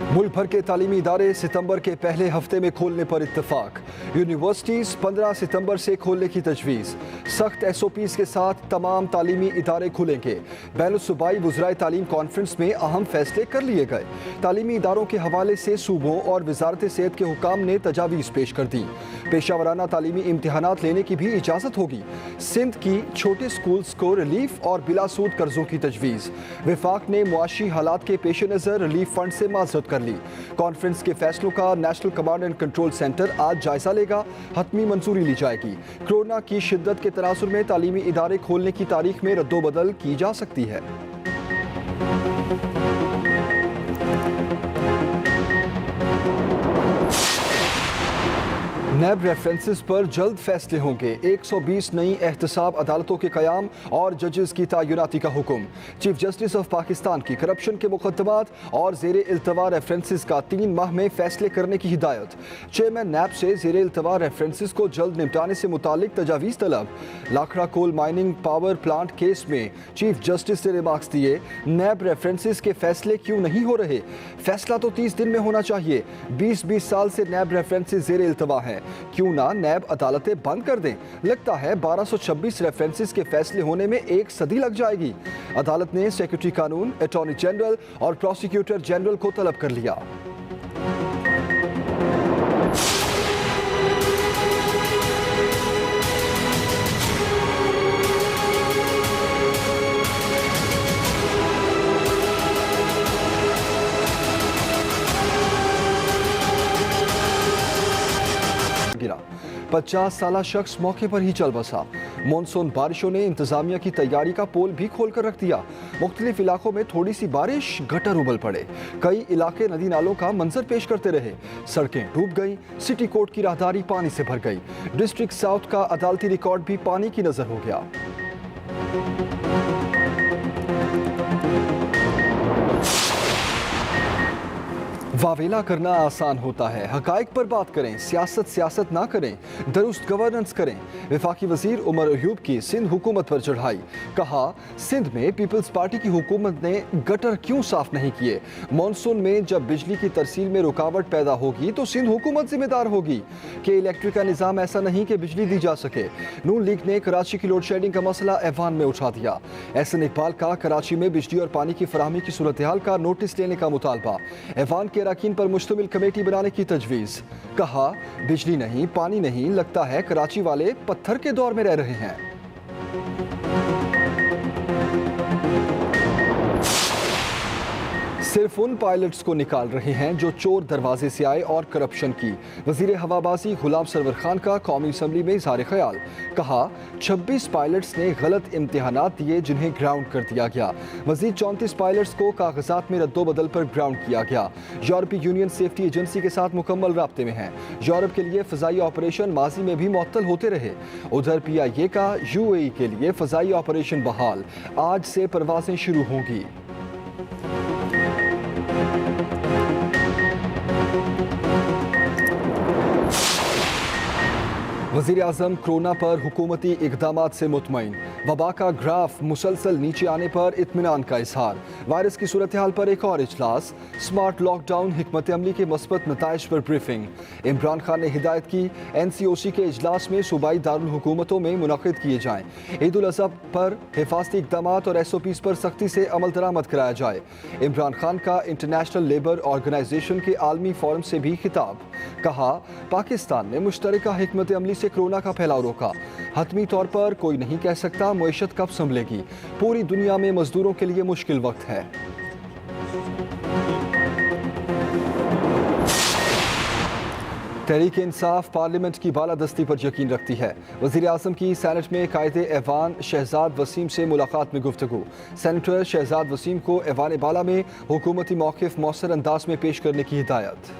मुल्क भर के तालीमी इदारे सितंबर के पहले हफ्ते में खोलने पर इत्तेफाक। यूनिवर्सिटीज़ 15 सितंबर से खोलने की तजवीज़। सख्त SOPs के साथ तमाम तालीमी इदारे खुलेंगे। बैनुल-सूबाई वज़राए तालीम कॉन्फ्रेंस में अहम फैसले कर लिए गए। तालीमी इदारों के हवाले से सूबों और वजारत सेहत के हुकाम ने तजावीज़ पेश कर दी। पेशावराना तालीमी इम्तिहानात लेने की भी इजाज़त होगी। सिंध की छोटे स्कूल्स को रिलीफ और बिलासूद कर्जों की तजवीज़। वफाक ने मुआशी हालात के पेश नज़र रिलीफ फंड से माजरत कर ली। कॉन्फ्रेंस के फैसलों का national command and control centre आज जायजा लेगा। हतमी मंजूरी ली जाएगी। कोरोना की शिद्दत के तनासुर में तालीमी इदारे खोलने की तारीख में रद्दोबदल की जा सकती है। नैब रेफरेंसेस पर जल्द फैसले होंगे। 120 नई एहतसाब अदालतों के क़याम और जजेस की तैनाती का हुक्म। चीफ जस्टिस ऑफ पाकिस्तान की करप्शन के मुकदमात और ज़ेरे इल्तवा रेफरेंसेस का 3 माह में फैसले करने की हिदायत। चेयरमैन नैब से ज़ेरे इल्तवा रेफरेंसेस को जल्द निपटाने से मुतालिक तजावीज़ तलब। Lakhra coal mining power plant case में चीफ जस्टिस ने रिमार्क्स दिए, नैब रेफरेंसेस के फैसले क्यों नहीं हो रहे? फैसला तो 30 दिन में होना चाहिए। 20 साल से नैब रेफरेंसेस ज़ेरे इल्तवा हैं, क्यों ना नैब अदालतें बंद कर दें? लगता है 1226 रेफरेंसेस के फैसले होने में 1 सदी लग जाएगी। अदालत ने सेक्रेटरी कानून, अटॉर्नी जनरल और प्रोसिक्यूटर जनरल को तलब कर लिया। गिरा 50 साला शख्स मौके पर ही चल बसा। मॉनसून बारिशों ने इंतजामिया की तैयारी का पोल भी खोलकर रख दिया। मुख्तलिफ इलाकों में थोड़ी सी बारिश, गटर उबल पड़े। कई इलाके नदी नालों का मंजर पेश करते रहे। सड़कें डूब गई। सिटी कोर्ट की राहदारी पानी से भर गई। डिस्ट्रिक्ट साउथ का अदालती रिकॉर्ड भी पानी की नजर हो गया। वावेला करना आसान होता है, हकाइक पर बात करें, सियासत ना करें, दुरुस्त गवर्नेंस करें। वफाकी वजीर उमर अयूब की सिंध हुकूमत पर चढ़ाई। कहा, सिंध में पीपल्स पार्टी की हुकूमत ने गटर क्यों साफ नहीं किए? मानसून में जब बिजली की तरसील में रुकावट पैदा होगी तो सिंध हुकूमत जिम्मेदार होगी कि इलेक्ट्रिक का निज़ाम ऐसा नहीं कि बिजली दी जा सके। नून लीग ने कराची की लोड शेडिंग का मसला ऐवान में उठा दिया। एहसन इकबाल का कराची में बिजली और पानी की फराहमी की सूरत हाल का नोटिस लेने का मुतालबा। ऐवान के अरकान पर मुश्तमिल कमेटी बनाने की तजवीज़। कहा, बिजली नहीं, पानी नहीं, लगता है कराची वाले पत्थर के दौर में रह रहे हैं। सिर्फ उन पायलट्स को निकाल रहे हैं जो चोर दरवाजे से आए और करप्शन की। वजीर हवाबाजी गुलाम सरवर खान का कौमी असम्बली में इज़हार ख्याल। कहा, 26 पायलट्स ने गलत इम्तिहानात दिए जिन्हें ग्राउंड कर दिया गया। मजीद 34 पायलट्स को कागजात में रद्दोबदल पर ग्राउंड किया गया। यूरोपीय यूनियन सेफ्टी एजेंसी के साथ मुकम्मल राब्ते में है। यूरोप के लिए फ़ज़ाई ऑपरेशन माजी में भी मुअत्तल होते रहे। उधर PIA का UAE के लिए फ़ज़ाई ऑपरेशन बहाल। आज से परवाजें शुरू होंगी। वज़ीर आज़म कोरोना पर हुकूमती इक़दामात से मुतमईन। वबा का ग्राफ मुसलसल नीचे आने पर इत्मीनान का इजहार। वायरस की सूरत हाल पर एक और इजलास। स्मार्ट लॉकडाउन हिकमत अमली के मस्बत नताइज पर ब्रीफिंग। इमरान खान ने हिदायत की, NCOC के इजलास में सूबाई दारुल हुकूमतों में मुनक़िद किए जाएँ। ईद उल अज़हा पर हिफाजती इक़दामात और SOPs पर सख्ती से अमल दरामद कराया जाए। इमरान खान का इंटरनेशनल लेबर ऑर्गेनाइजेशन के आलमी फोरम से भी खिताब। कहा, पाकिस्तान ने मुश्तरका हिकमत अमली से कोरोना का फैलाव रोका। हतमी तौर पर कोई नहीं कह सकता मईशत कब संभलेगी। पूरी दुनिया में मजदूरों के लिए मुश्किल वक्त है। तहरीक इंसाफ पार्लियामेंट की बालादस्ती पर यकीन रखती है। वज़ीर आज़म की सेनेट में कायदे ऐवान शहजाद वसीम से मुलाकात में गुफ्तगू। सेनेटर शहजाद वसीम को ऐवान बाला में हुकूमती मौक़िफ़ मौसर अंदाज में पेश करने की हिदायत।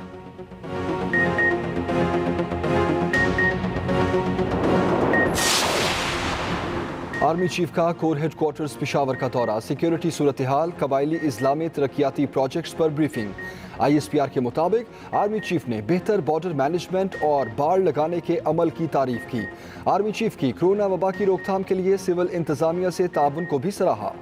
आर्मी चीफ का कोर हेडक्वार्टर्स पेशावर का दौरा। सिक्योरिटी सूरत हाल, कबायली इस्लामी तरक्याती प्रोजेक्ट्स पर ब्रीफिंग। ISPR के मुताबिक आर्मी चीफ ने बेहतर बॉर्डर मैनेजमेंट और बाड़ लगाने के अमल की तारीफ की। आर्मी चीफ की कोरोना वबा की रोकथाम के लिए सिविल इंतजामिया से ताउन को भी सराहा।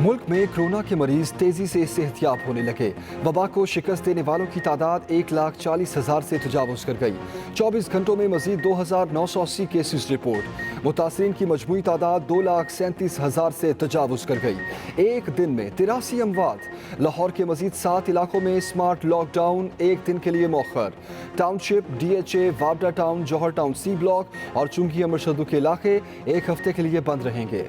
मुल्क में कोरोना के मरीज तेजी से सेहतियाब होने लगे। वबा को शिकस्त देने वालों की तादाद 1,40,000 से तजावुज कर गई। 24 घंटों में मजीद 2,980 केसेस रिपोर्ट। मुतासरीन की मजमूई तादाद 2,37,000 से तजावुज कर गई। एक दिन में 83 अमवात। लाहौर के मजीद 7 इलाकों में स्मार्ट लॉकडाउन एक दिन के लिए मौखर। टाउनशिप, DHA, वाबडा टाउन, जौहर टाउन C ब्लॉक और चुंगी अमरशदू के इलाके एक हफ्ते के लिए बंद रहेंगे।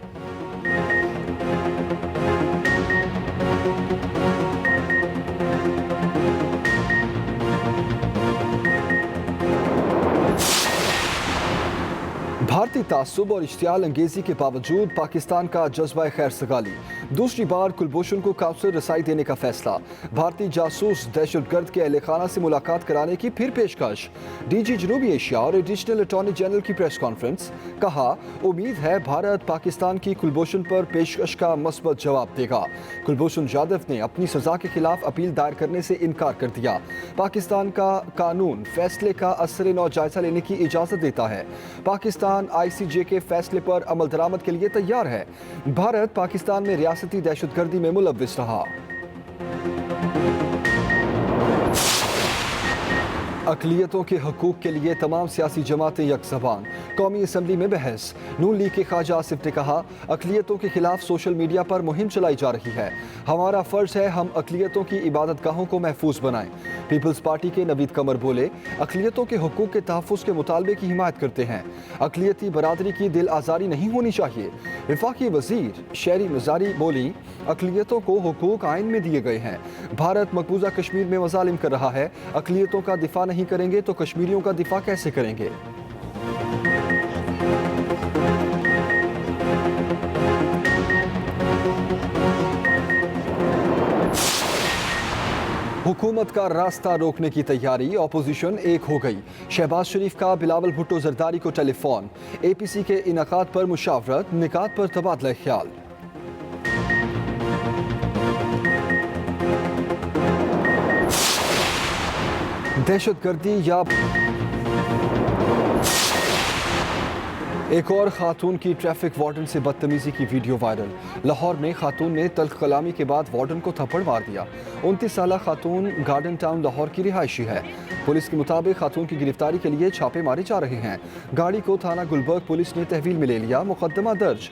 भारतीय तासुब और इश्तियाल अंगेजी के बावजूद पाकिस्तान का जज्बा खैर सगाली। दूसरी बार कुलभूषण को काउंसिल रसाई देने का फैसला। भारतीय जासूस दहशतगर्द के अहले खाना से मुलाकात कराने की फिर पेशकश। DG जनूबी एशिया और एडिशनल अटॉर्नी जनरल की प्रेस कॉन्फ्रेंस। कहा, उम्मीद है भारत पाकिस्तान की कुलभूषण पर पेशकश का मस्बत जवाब देगा। कुलभूषण जाधव ने अपनी सजा के खिलाफ अपील दायर करने से इनकार कर दिया। पाकिस्तान का कानून फैसले का असर नौ जायजा लेने की इजाजत देता है। पाकिस्तान ICJ के फैसले पर अमल दरामद के लिए तैयार है। भारत पाकिस्तान में रियासती दहशतगर्दी में मुलव्विस रहा। अक़लियतों के हकूक़ के लिए तमाम सियासी जमातें यकज़बान। कौमी असम्बली में बहस। नून लीग के ख्वाजा आसिफ ने कहा, अक़लियतों के खिलाफ सोशल मीडिया पर मुहिम चलाई जा रही है। हमारा फ़र्ज़ है हम अक़लियतों की इबादत गाहों को महफूज बनाएं। पीपल्स पार्टी के नवीद कमर बोले, अक़लियतों के हकूक़ के तहफ़्फ़ुज़ के मुतालबे की हिमायत करते हैं। अक़लियती बरादरी की दिल आज़ारी नहीं होनी चाहिए। वफाकी वज़ीर शहरी मज़ारी बोली, अक़लियतों को हकूक़ आइन में दिए गए हैं। भारत मकबूजा कश्मीर में मज़ालिम कर रहा है। अक़लियतों का दिफा नहीं करेंगे तो कश्मीरियों का दिफा कैसे करेंगे? हुकूमत का रास्ता रोकने की तैयारी। ऑपोजिशन एक हो गई। शहबाज शरीफ का बिलावल भुट्टो जरदारी को टेलीफोन। APC के इनाकात पर मुशावरत, निकात पर तबादला ख्याल। दहशतगर्दी या एक और खातून की ट्रैफिक वार्डन से बदतमीजी की वीडियो वायरल। लाहौर में खातून ने तल्ख कलामी के बाद वार्डन को थप्पड़ मार दिया। 29 साला खातून गार्डन टाउन लाहौर की रिहायशी है। पुलिस के मुताबिक खातून की गिरफ्तारी के लिए छापे मारे जा रहे हैं। गाड़ी को थाना गुलबर्ग पुलिस ने तहवील में ले लिया। मुकदमा दर्ज।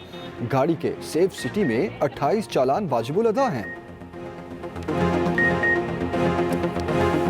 गाड़ी के सेफ सिटी में 28 चालान वाजिबुल अदा हैं।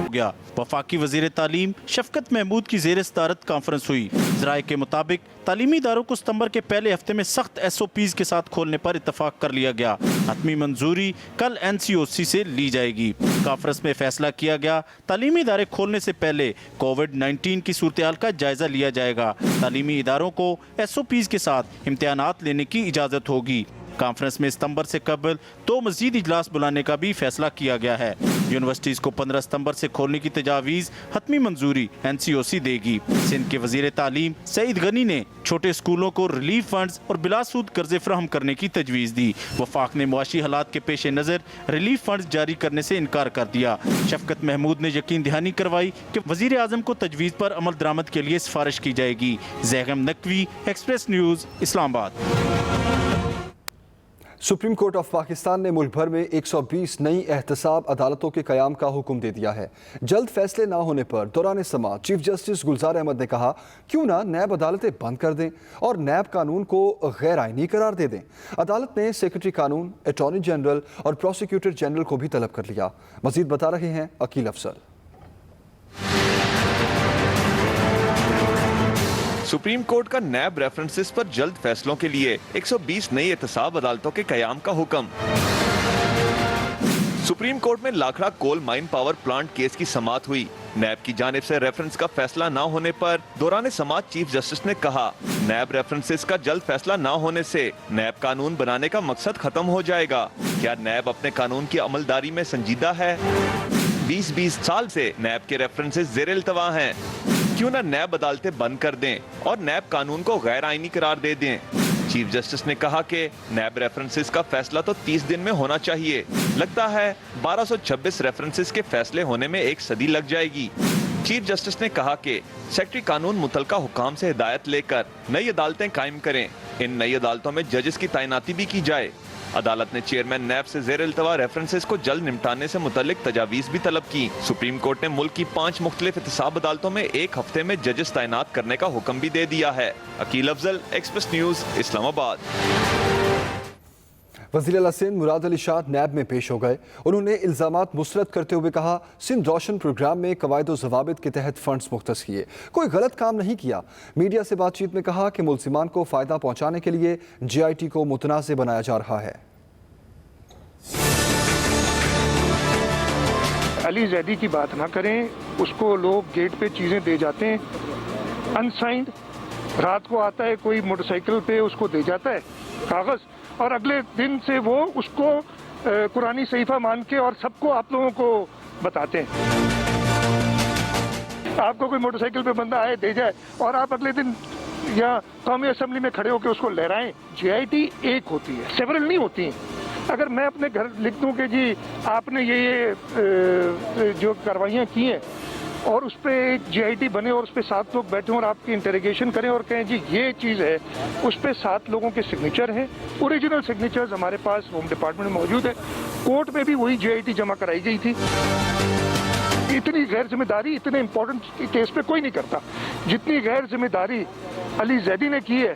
गया। वफाकी वजीर तालीम शफकत महमूद की जेर सदारत कॉन्फ्रेंस हुई। ज़राए के मुताबिक तालीमी इदारों को सितंबर के पहले हफ्ते में सख्त SOPs के साथ खोलने पर इतफाक कर लिया गया। हतमी मंजूरी कल NCOC से ली जाएगी। कॉन्फ्रेंस में फैसला किया गया, तालीमी इदारे खोलने से पहले कोविड-19 की सूरत-ए-हाल का जायजा लिया जाएगा। तालीमी इदारों को SOPs के साथ इम्तिहानात लेने की इजाज़त होगी। कॉन्फ्रेंस में सितंबर से कबल 2 मजीद इजलास बुलाने का भी फैसला किया गया है। यूनिवर्सिटीज़ को 15 सितंबर से खोलने की तजावीज़ हतमी मंजूरी NCOC देगी। सिंध के वजीर तालीम सईद गनी ने छोटे स्कूलों को रिलीफ फंड्स और बिलासूद कर्जे फ्राहम करने की तजवीज़ दी। वफाक ने मुआशी हालात के पेश नज़र रिलीफ फंड्स जारी करने से इनकार कर दिया। शफकत महमूद ने यकीन दहानी करवाई कि वजीर आज़म को तजवीज़ पर अमल दरामद के लिए सिफारिश की जाएगी। Zaigham Naqvi, express news, Islamabad. Supreme court of Pakistan ने मुल्क भर में 120 नई एहतसाब अदालतों के क़याम का हुक्म दे दिया है। जल्द फैसले ना होने पर दौरान समाअत चीफ जस्टिस गुलजार अहमद ने कहा, क्यों ना नैब अदालतें बंद कर दें और नैब कानून को गैर आइनी करार दे दें। अदालत ने सेक्रेटरी कानून, अटॉर्नी जनरल और प्रोसिक्यूटर जनरल को भी तलब कर लिया। मजीद बता रहे हैं अकील अफसर। सुप्रीम कोर्ट का नैब रेफरेंसेस पर जल्द फैसलों के लिए 120 नई एहतसाब अदालतों के कयाम का हुक्म। सुप्रीम कोर्ट में Lakhra coal mine power plant case की समाअत हुई। नैब की जानिब से रेफरेंस का फैसला न होने पर दौरान समाअत चीफ जस्टिस ने कहा, नैब रेफरेंसेस का जल्द फैसला न होने से नैब कानून बनाने का मकसद खत्म हो जाएगा। क्या नैब अपने कानून की अमलदारी में संजीदा है? 20-20 साल से नैब के रेफरेंसेस ज़ेर इल्तवा हैं। क्यों ना नैब अदालतें बंद कर दें और नैब कानून को गैर आइनी करार दे दें। चीफ जस्टिस ने कहा कि नैब रेफरेंसेस का फैसला तो 30 दिन में होना चाहिए। लगता है 1226 रेफरेंसेस के फैसले होने में 1 सदी लग जाएगी। चीफ जस्टिस ने कहा कि सेक्रेटरी कानून मुतलका हुकाम से हिदायत लेकर नई अदालतें कायम करें। इन नई अदालतों में जजेस की तैनाती भी की जाए। अदालत ने चेयरमैन नैब से ज़ेर इल्तवा रेफरेंसेस को जल्द निपटाने से मुतल्लिक तजावीज़ भी तलब की। सुप्रीम कोर्ट ने मुल्क की 5 मुख्तलिफ एहतसाब अदालतों में 1 हफ्ते में जजेस तैनात करने का हुक्म भी दे दिया है। Akeel Afzal, Express news, Islamabad. वज़ीर आला सिंध मुराद अली शाह नैब में पेश हो गए। उन्होंने इल्ज़ामात मुस्तरद करते हुए कहा, सिंध रोशन प्रोग्राम में कवायद व ज़वाबित के तहत फंड्स मुख्तस किए, कोई गलत काम नहीं किया। मीडिया से बातचीत में कहा कि मुल्ज़िमान को फ़ायदा पहुँचाने के लिए JIT को मुतनाज़ बनाया जा रहा है। अली जैदी की बात ना करें, उसको लोग गेट पे चीज़ें दे जाते हैं अनसाइंड, रात को आता है कोई मोटरसाइकिल पे उसको दे जाता है कागज़, और अगले दिन से वो उसको कुरानी सहीफा मान के और सबको आप लोगों को बताते हैं। आपको कोई मोटरसाइकिल पे बंदा आए दे जाए और आप अगले दिन या कौमी असेंबली में खड़े होकर उसको लहराएं। JIT एक होती है, सेवरल नहीं होती हैं। अगर मैं अपने घर लिख दूं कि जी आपने ये जो कार्रवाइयाँ की हैं और उस पर एक JIT बने और उस पर 7 लोग बैठे और आपकी इंटरोगेशन करें और कहें जी ये चीज़ है, उस पर 7 लोगों के सिग्नेचर हैं, ओरिजिनल सिग्नेचर्स हमारे पास होम डिपार्टमेंट में मौजूद है। कोर्ट में भी वही JIT जमा कराई गई थी। इतनी गैर जिम्मेदारी इतने इम्पोर्टेंट केस पे कोई नहीं करता जितनी गैर जिम्मेदारी अली जैदी ने की है।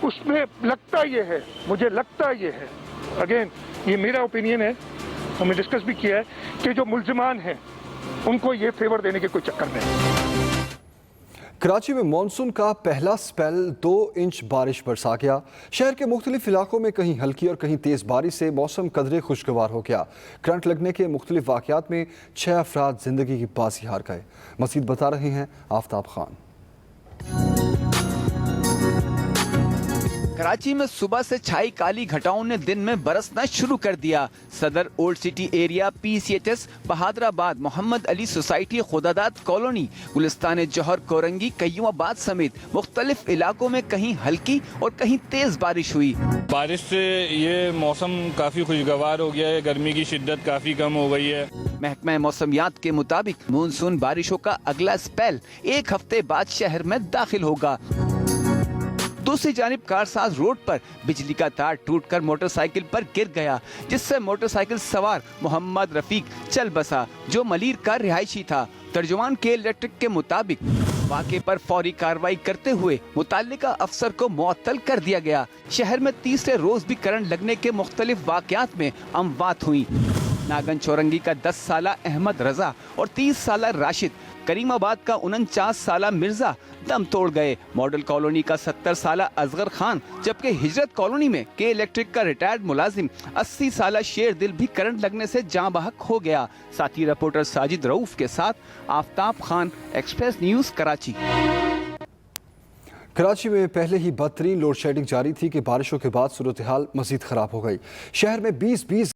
उसमें लगता ये है, मुझे लगता ये है, अगेन ये मेरा ओपिनियन है, हमने डिस्कस भी किया है कि जो मुल्जिमान हैं उनको ये फेवर देने के कोई चक्कर नहीं। कराची में मानसून का पहला स्पेल 2 इंच बारिश बरसा गया। शहर के मुख्तलिफ इलाकों में कहीं हल्की और कहीं तेज़ बारिश से मौसम कदरे खुशगवार हो गया। करंट लगने के मुख्तलिफ वाक़यात में 6 अफराद ज़िंदगी की बाजी हार गए। मज़ीद बता रहे हैं आफ्ताब खान। कराची में सुबह से छाई काली घटाओं ने दिन में बरसना शुरू कर दिया। Saddar old city area, PCHS, Bahadurabad, Mohammad Ali society, Khudadad colony, Gulistan Jauhar, Korangi, Qayyumabad समेत मुख्तलिफ इलाकों में कहीं हल्की और कहीं तेज बारिश हुई। बारिश से ये मौसम काफ़ी खुशगवार हो गया है, गर्मी की शिद्दत काफ़ी कम हो गई है। महकमा मौसमियात के मुताबिक मानसून बारिशों का अगला स्पेल 1 हफ्ते बाद शहर में दाखिल होगा। दूसरी जानिब कारसाज रोड पर बिजली का तार टूटकर मोटरसाइकिल पर गिर गया, जिससे मोटरसाइकिल सवार मोहम्मद रफीक चल बसा, जो मलीर का रिहायशी था। तर्जुमान के इलेक्ट्रिक के मुताबिक वाक़े पर फौरी कार्रवाई करते हुए मुताल्लिका अफसर को मुअत्तल कर दिया गया। शहर में तीसरे रोज भी करंट लगने के मुख्तलिफ वाक़यात में अमवात हुई। नागन चौरंगी का 10 साला अहमद रजा और 30 साला राशिद, करीमाबाद का 49 साला मिर्जा दम तोड़ गए। मॉडल कॉलोनी का 70 साला असगर खान, जबकि हिजरत कॉलोनी में के इलेक्ट्रिक का रिटायर्ड मुलाजिम 80 साला शेर दिल भी करंट लगने से जाँ बहक हो गया। साथी रिपोर्टर साजिद रऊफ के साथ आफ्ताब खान, एक्सप्रेस न्यूज़, कराची। कराची में पहले ही बदतरीन लोड शेडिंग जारी थी कि बारिशों के बाद सूरत हाल मजीद खराब हो गई। शहर में 20